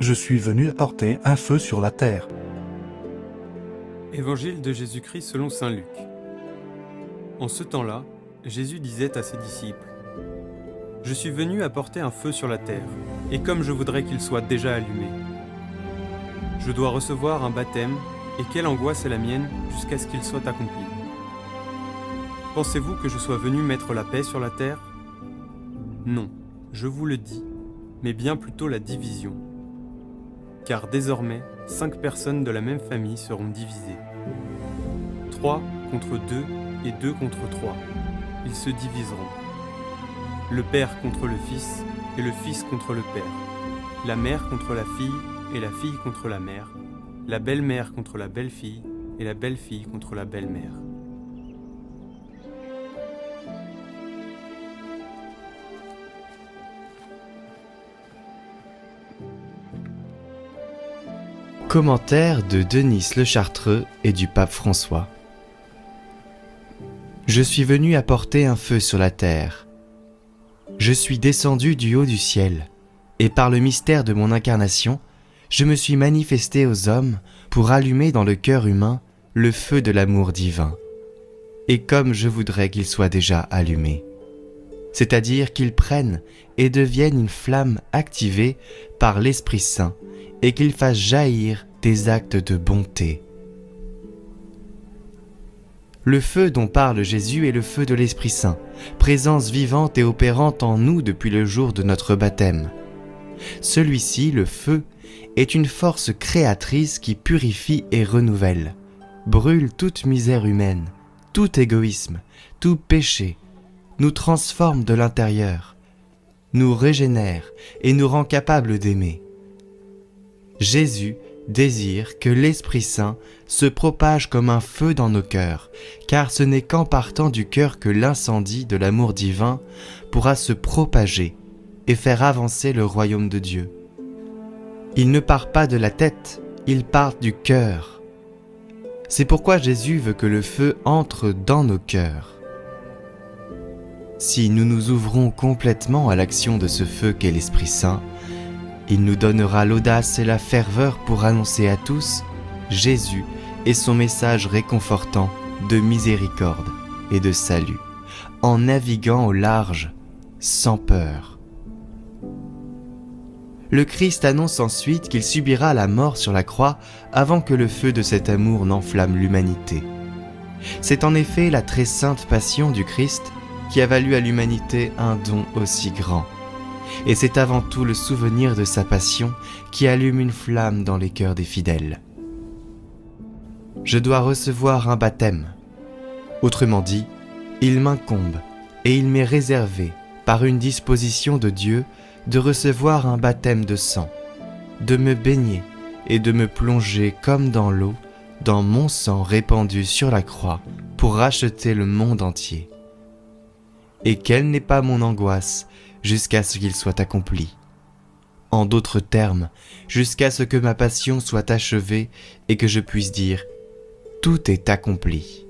Je suis venu apporter un feu sur la terre. Évangile de Jésus-Christ selon saint Luc. En ce temps-là, Jésus disait à ses disciples : « Je suis venu apporter un feu sur la terre, et comme je voudrais qu'il soit déjà allumé. Je dois recevoir un baptême, et quelle angoisse est la mienne jusqu'à ce qu'il soit accompli. Pensez-vous que je sois venu mettre la paix sur la terre ? Non, je vous le dis, mais bien plutôt la division. Car désormais, 5 personnes de la même famille seront divisées. 3 contre 2 et 2 contre 3. Ils se diviseront. Le père contre le fils et le fils contre le père. La mère contre la fille et la fille contre la mère. La belle-mère contre la belle-fille et la belle-fille contre la belle-mère. Commentaire de Denis Le Chartreux et du pape François. Je suis venu apporter un feu sur la terre. Je suis descendu du haut du ciel, et par le mystère de mon incarnation, je me suis manifesté aux hommes pour allumer dans le cœur humain le feu de l'amour divin. Et comme je voudrais qu'il soit déjà allumé, c'est-à-dire qu'il prenne et devienne une flamme activée par l'Esprit Saint, et qu'il fasse jaillir des actes de bonté. Le feu dont parle Jésus est le feu de l'Esprit Saint, présence vivante et opérante en nous depuis le jour de notre baptême. Celui-ci, le feu, est une force créatrice qui purifie et renouvelle, brûle toute misère humaine, tout égoïsme, tout péché, nous transforme de l'intérieur, nous régénère et nous rend capables d'aimer. Jésus désire que l'Esprit Saint se propage comme un feu dans nos cœurs, car ce n'est qu'en partant du cœur que l'incendie de l'amour divin pourra se propager et faire avancer le royaume de Dieu. Il ne part pas de la tête, il part du cœur. C'est pourquoi Jésus veut que le feu entre dans nos cœurs. Si nous nous ouvrons complètement à l'action de ce feu qu'est l'Esprit Saint, il nous donnera l'audace et la ferveur pour annoncer à tous Jésus et son message réconfortant de miséricorde et de salut, en naviguant au large, sans peur. Le Christ annonce ensuite qu'il subira la mort sur la croix avant que le feu de cet amour n'enflamme l'humanité. C'est en effet la très sainte passion du Christ qui a valu à l'humanité un don aussi grand. Et c'est avant tout le souvenir de sa passion qui allume une flamme dans les cœurs des fidèles. Je dois recevoir un baptême. Autrement dit, il m'incombe et il m'est réservé, par une disposition de Dieu, de recevoir un baptême de sang, de me baigner et de me plonger comme dans l'eau, dans mon sang répandu sur la croix pour racheter le monde entier. Et quelle n'est pas mon angoisse jusqu'à ce qu'il soit accompli. En d'autres termes, jusqu'à ce que ma passion soit achevée et que je puisse dire « Tout est accompli ».